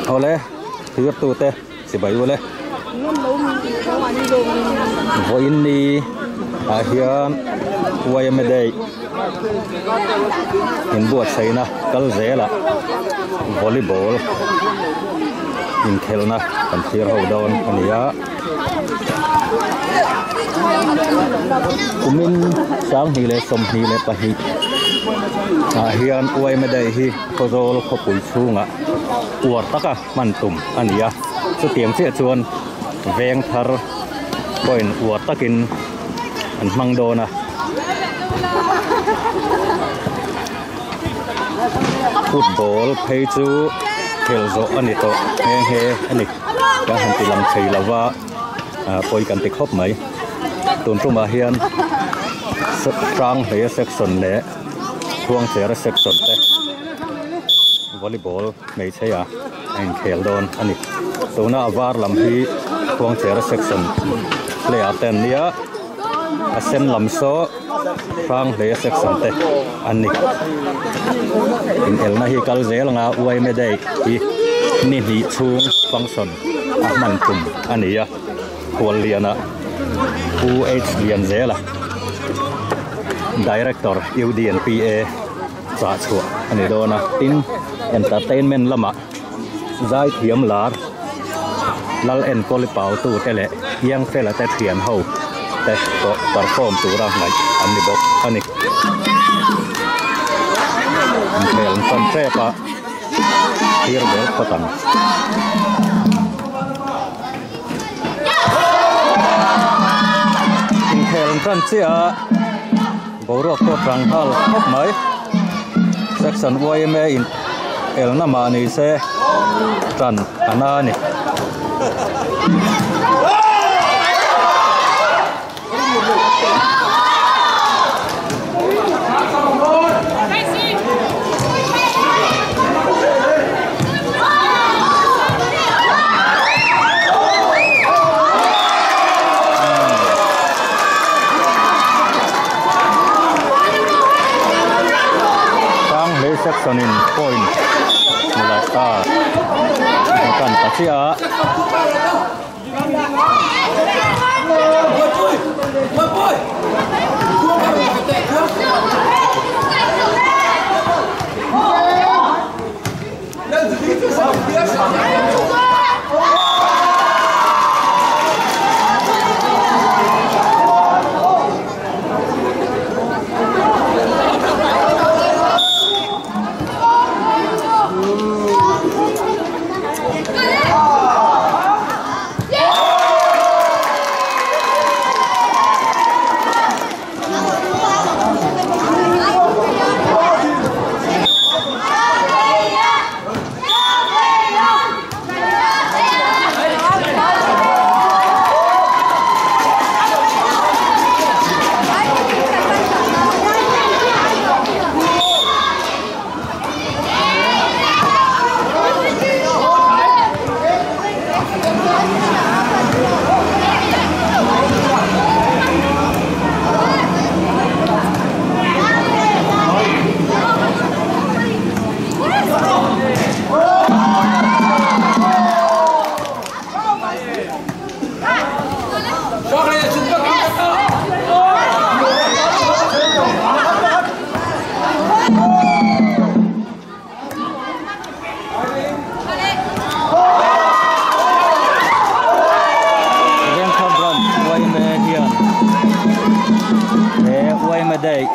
ole thưa tu te si bai ole voin ni hian uai me dei in buat saina kal zela volleyball in khelna kan thir ho don ania kumin sang hi le som hi le pahi hian uai me dei hi kozol khopui chunga uar taka mantum ania chu tiang che chuan veng thar point uar takin an mang dona football phei chu khel zo ani to heng he ani ka han ti lam thei lawa poi kan ti khop mai tun tuma hian strong he section le thuang cher section te volleyball mei cheya en khel don ani tuna avar lam hi thuang cher section le aten nia asen lam so strong he section te ani in elna hi kal zel nga uai me dei hi ni hi chung function man tum ania khol liana lian zela director UDNPA cha chua ani dona tin entertainment lama zai thiam lar lal en kolipau tu tele yang fela te thian ho te ko perform tu ra ngai ani bok ani mel kon trepa hier bel patang in khel kan chia boro ko trang hal khop mai section YMA in el nama ni se tran anani section in point mula ta kan tasia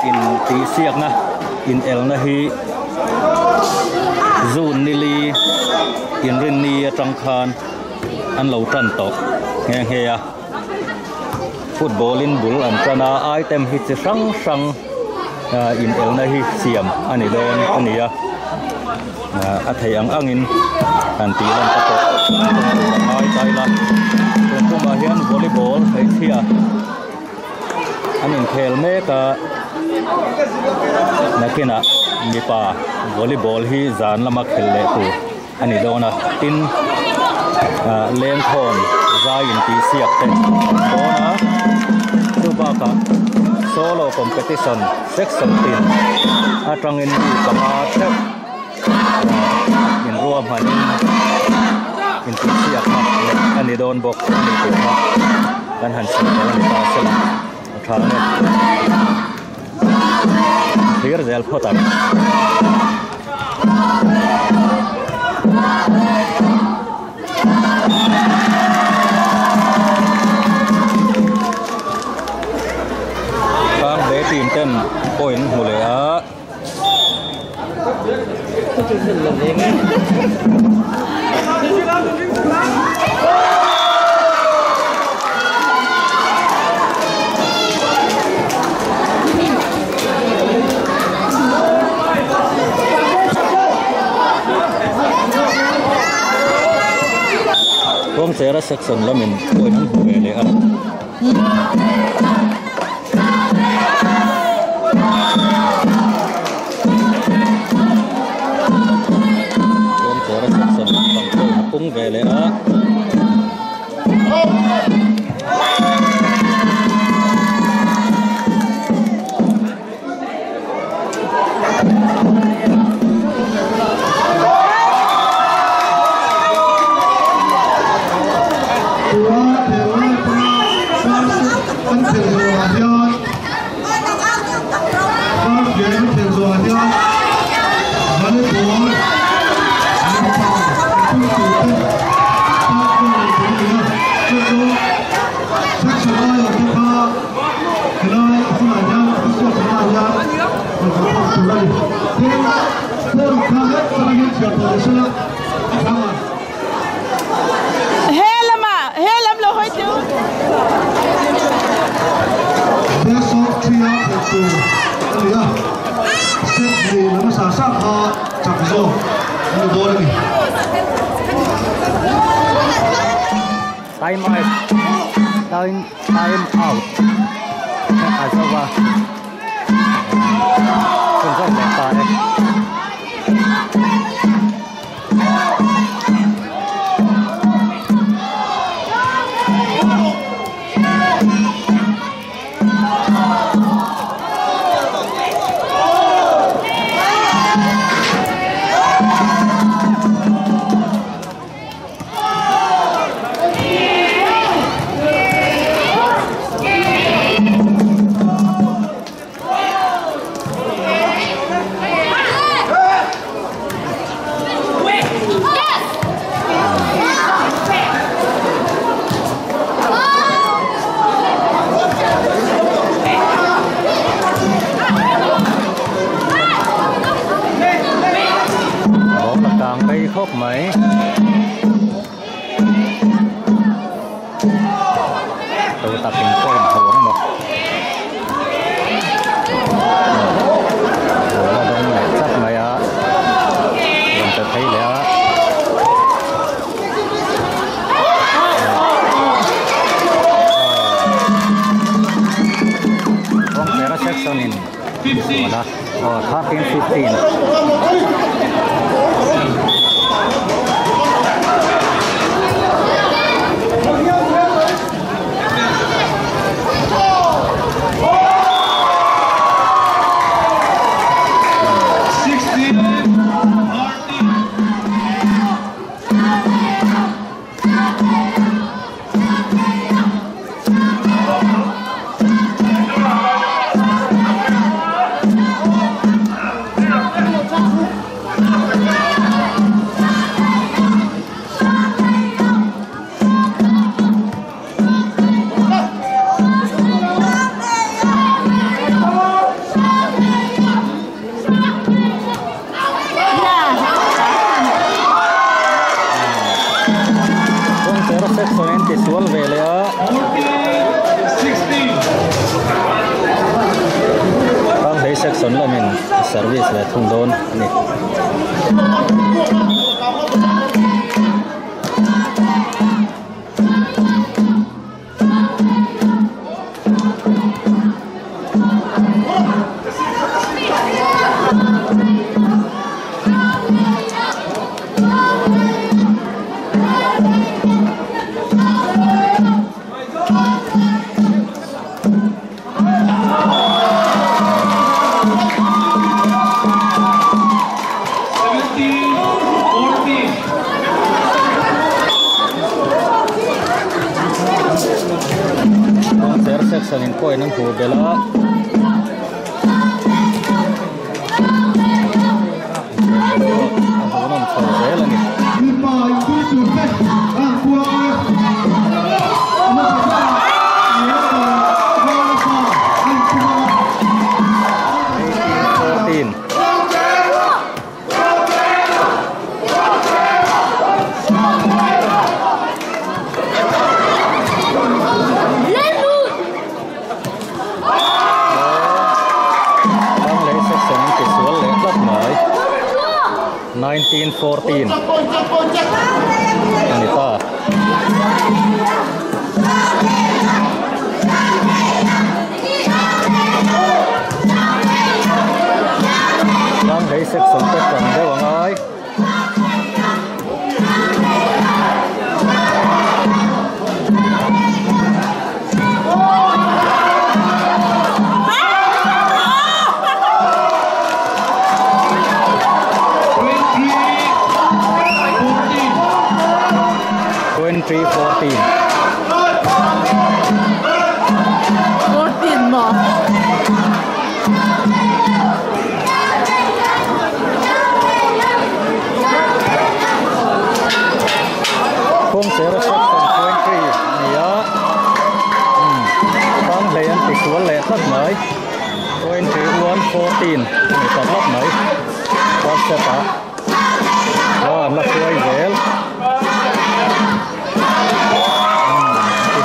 in ti siak na in el na hi zun nili in rin ni tang khan an lo tan to nge he ya football in bul an chana item hi chi sang in el na hi siam ani don ania a thei ang in an ti lan ta to ai tai la ton tu ma hian volleyball hei thia anin khel me ka nakina mipa volleyball hi zan lama khelle tu ani dona tin len thon zai in ti siak te dona tu ba ka solo competition section tin atang in pa thep in ruam hanin in siap anh đi đồn bốc anh đi tìm họ anh hành xử anh đi ta xem thằng này here they all put up bang để tìm tên point mùa lễ á Kung sera section lamin ko nang huwele ah. Kung sera section lamin kung huwele ah. Time out. Asawa. Kung saan tayo. Khóc mấy tụ tập tình quay hưởng một đông lại chắc mấy á mình tự thấy lẽ con sẽ ra section in đó 13-15 section lamin service la thung don ni section in point ng hubela. Ang chawel ani. 1914 Anita đang thấy sức sống tất cả đều bằng ai Three 14 more. Không sẽ là section 23 nhớ tăng lên thì xuống lệ thấp mới 21 14 này tập lấp mới quan sát ta và lấp quay về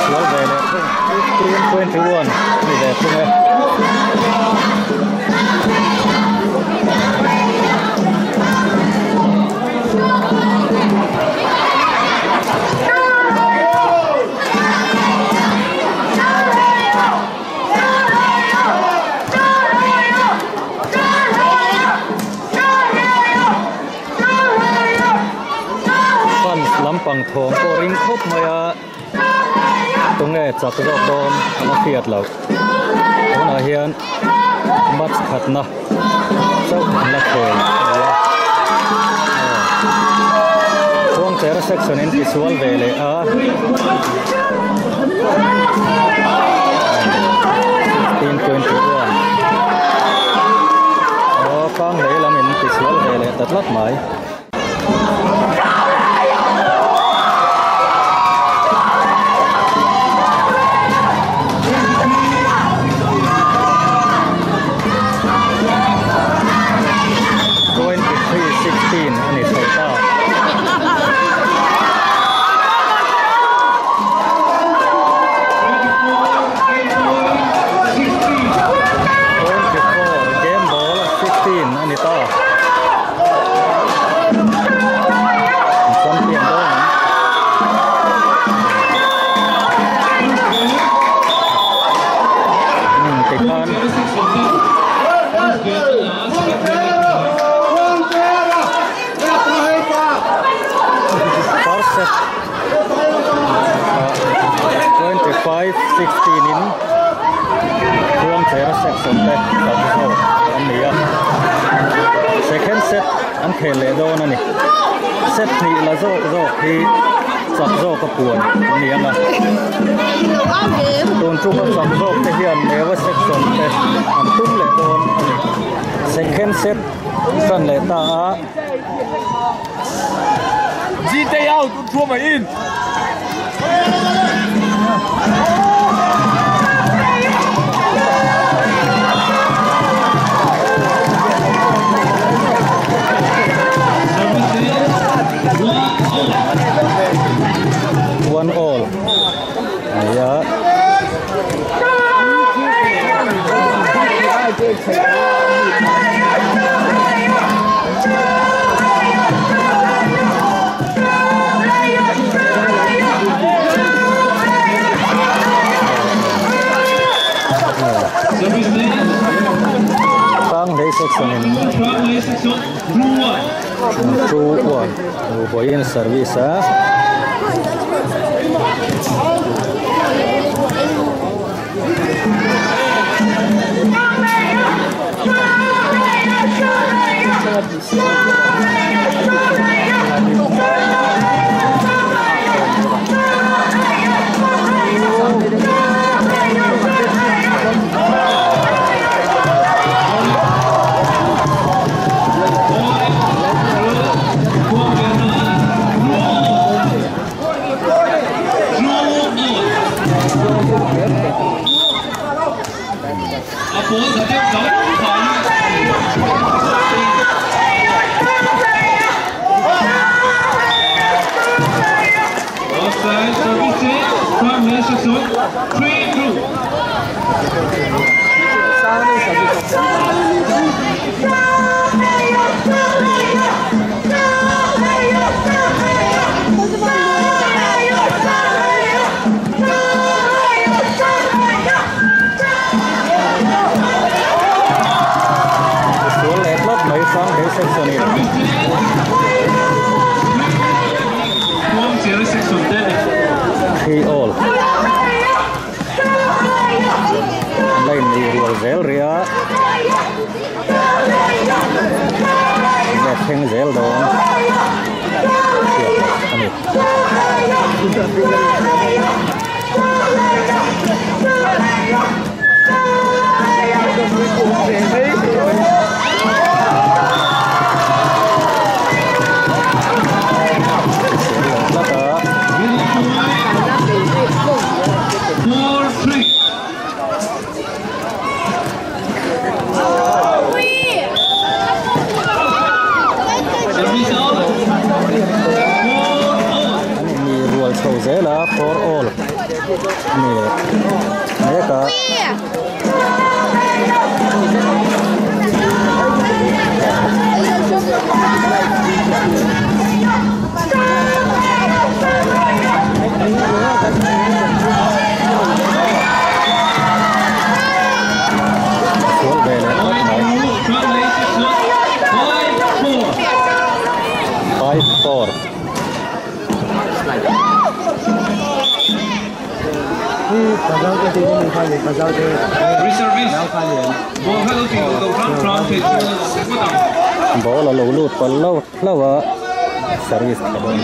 Well, they're 21. Lampang thong ko ring khop maya tung nghe chặt rọc đòn nó phiệt lộc nó là hiện mắt thật na sốc là khởi xuống sẽ là section in visual về lệ à tin quên chữ luôn con lấy làm in visual về lệ tật lát máy and it's so far. Game ball 16 and it's off. Some tiền đó. Tịch hơn. Set 25 16 in Huang Chera section tech tập anh này second set anh khề lệ đô nè set này là do thì chặt do các buồn anh này là tuần trung anh chặt do thể hiện nếu section tech anh tung lệ đô second set phần lệ ta GTA cũng thua mà in. One all. Yeah. Section in true one. Boy in service. He all. Lain di ruang zel ria. Heng zel dong. Zela for all. Mereka bố là lũ lụt còn lâu lâu à service con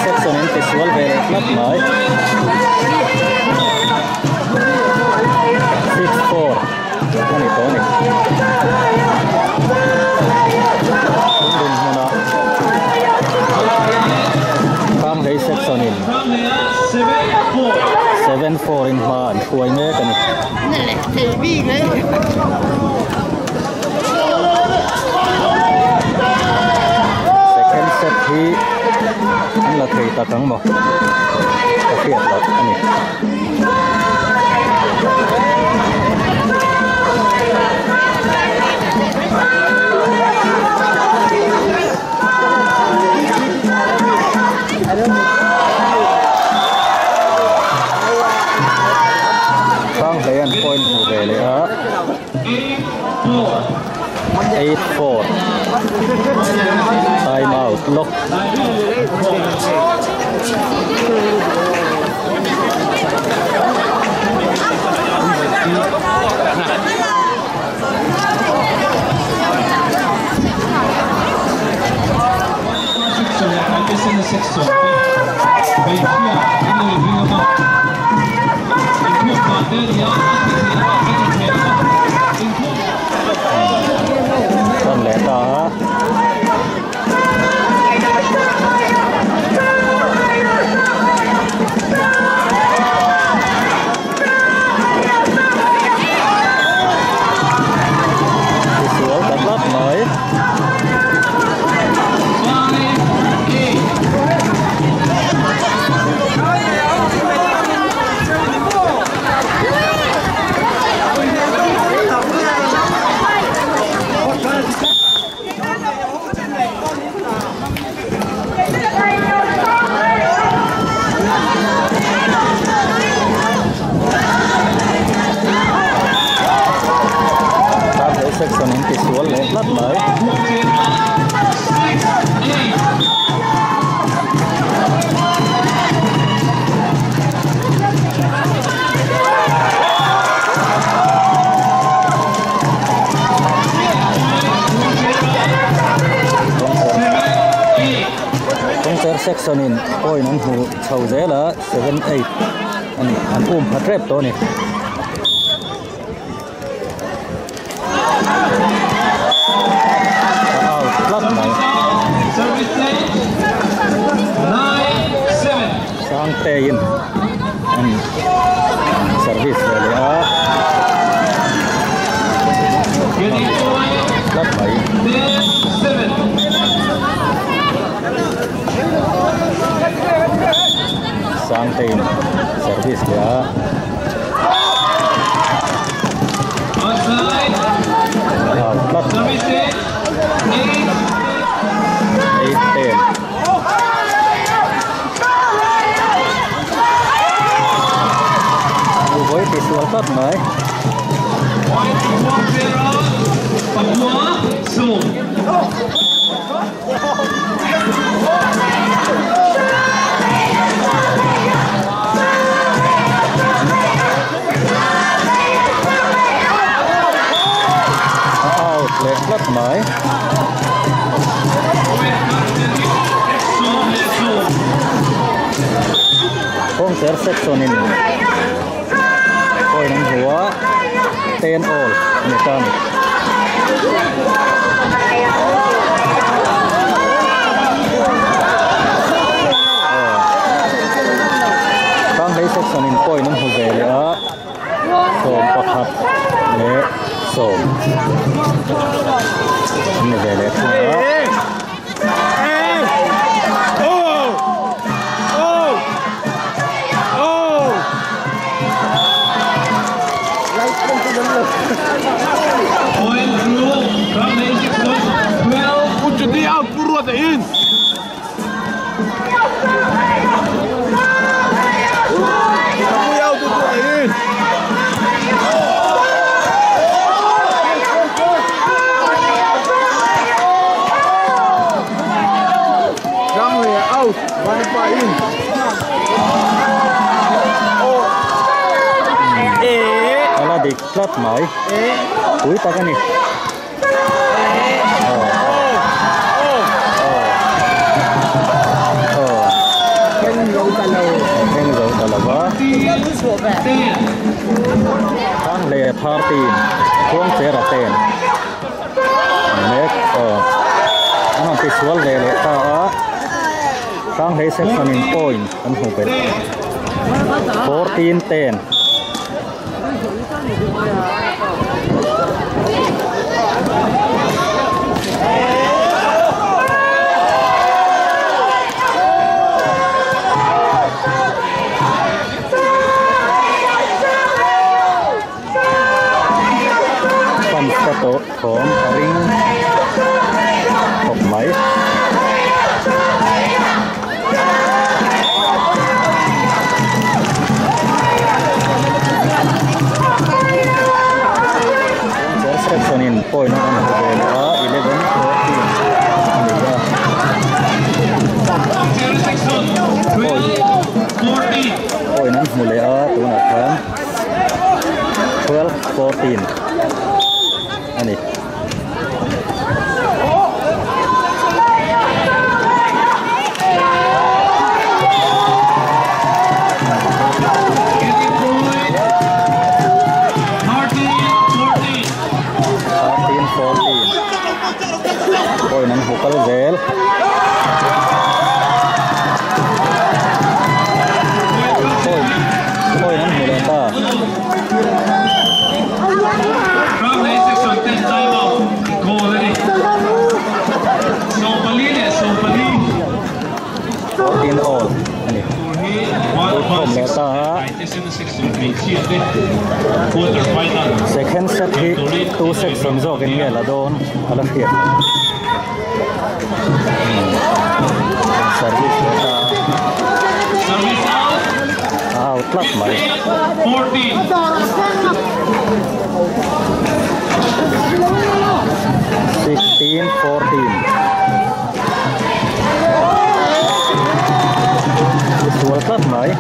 section en visual về lớp mới 6-4 anh ấy có này Phang thấy section in 7-4 in man khuấy nhé cái này second set thì anh là thầy ta cắn một thiệt là anh này Phang thấy anh point về lại á 8-4 time out lock con lẽ to xuống các lớp mới section in visual lớp mới section in point anh hù sầu dễ là 7-8 anh phát rep to này in and service really lắp bảy sang tin service ya lắp 8-10 với tỷ số tốt mới lệ rất mới không sẽ section in ôi nắng húa ten all người ta đang thấy section in ôi nắng húa về nữa sôm bạc hạt lệ sôm ini về lệ nữa in. Out, one by in. Ala di klap mai. Ui ta kan ni. Heng dấu tala ba. Tang le thar tin. Khuang se ra ten. Nek anon ti sual le ta a. Tang le section in point an hu pe. 14-10. Tổ khóm ring hộp máy section in point on the 11-14 point nan mulai tu nak kan 12-14 ani oi nan hukal zel oi nan mulata in all ani kom leta second set hi two section zo ken nge la don ala khiat service leta out club mai 16-14 World Cup mới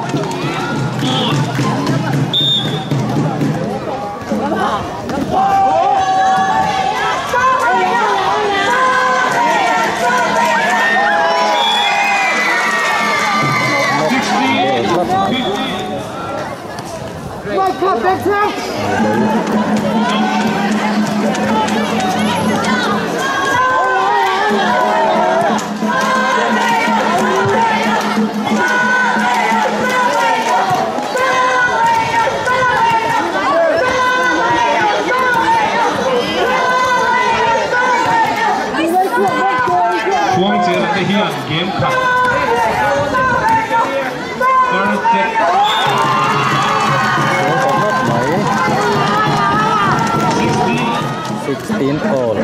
16 all.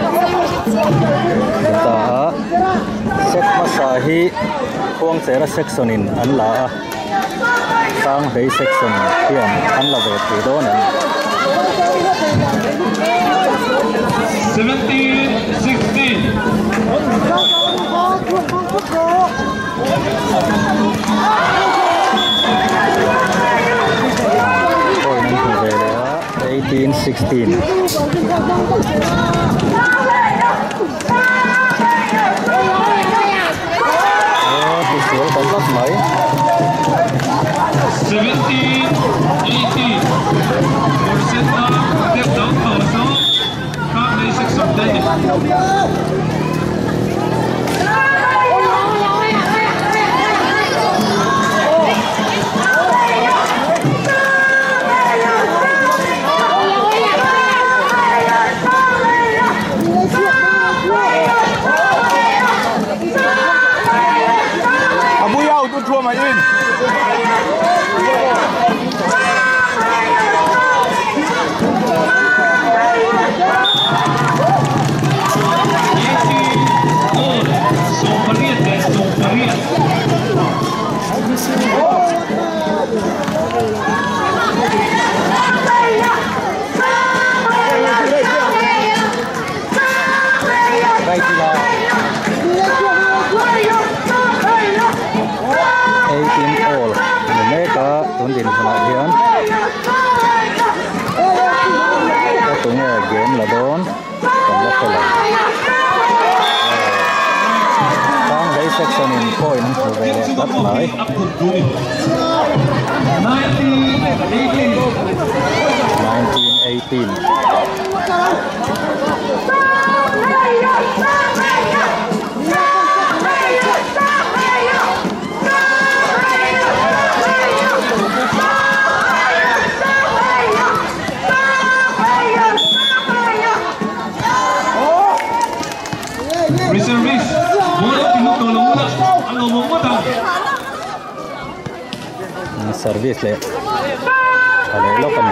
Ta set masahi khuang chera section in an la tang dei section hian an la ve ti don an 17-16. Point nan hu ve le 18-16. This will come up mai 17-18. Một set tiếp đấu tổ số các lấy sức sống đây. Abu Yao tu chua mày in. đây thì là 18 all. Mình có tuần tiền của lại hiến. Các tuần này game là đón, còn rất là đang lấy section in point về đất mới. 19-18. Reservist, boleh pinutulong muna ang umumutang. Service le. Ada lokan.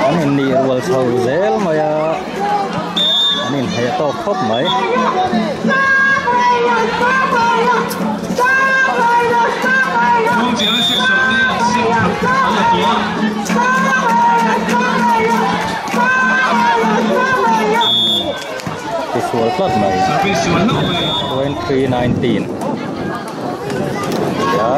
Anin ni rual sauzel maya. Anin hay to khop mai. Không chỉ là sức sống này, sức thật là tốt. Visual plot mai. Visual no mai. 23-19. Ya.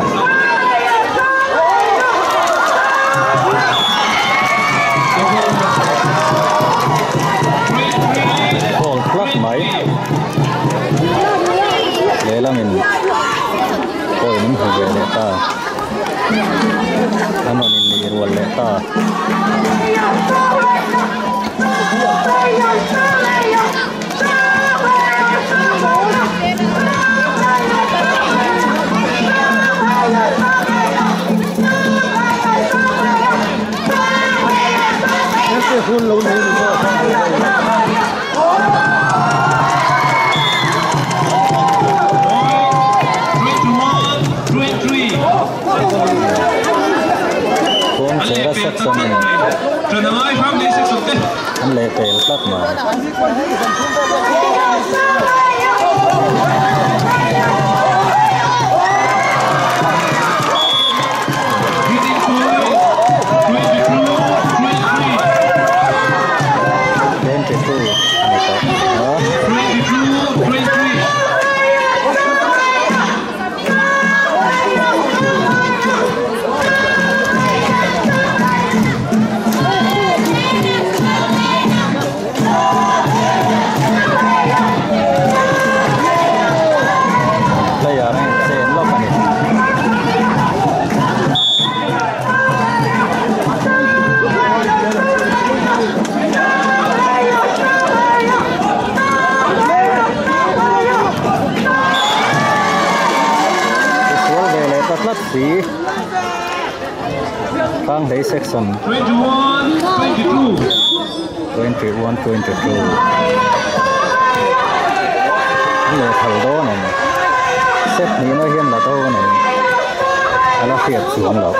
Ball plot mai. Lela min. Point min hu ve ta. Anon in ni rual le ta. Cái khuôn lâu này thì sao? 21-23. Kung sera section in. Rồi nói pháp lý sức sống đây. An le tel plot ma. Tang day section 21-22. 21-22. lệ thầu đó này xếp ní nó hiên là đâu này nó phiệt xuống đâu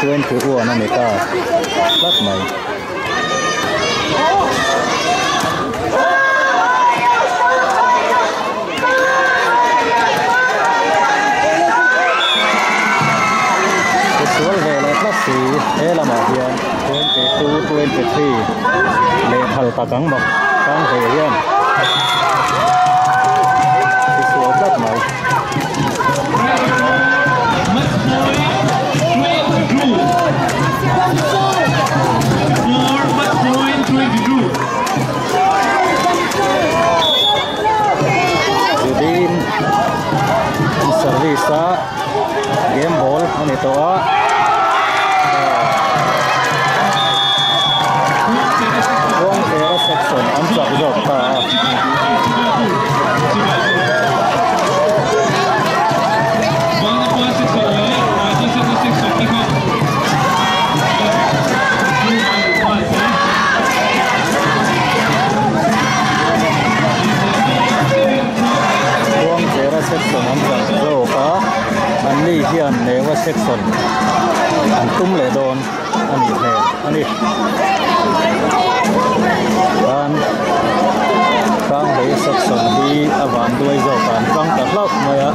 Tuen ke uan ani ta lat mai sual ve la klasi ela ma hian 22 23 le thal ta kang ma kang he hian sual lat mai service game ball ani to a wong era section an chak jok ta section an chak jok a an ni hian newa section an tum le don ani he ani dan kang he section hi awan duai zo kan kang ta hlok mai a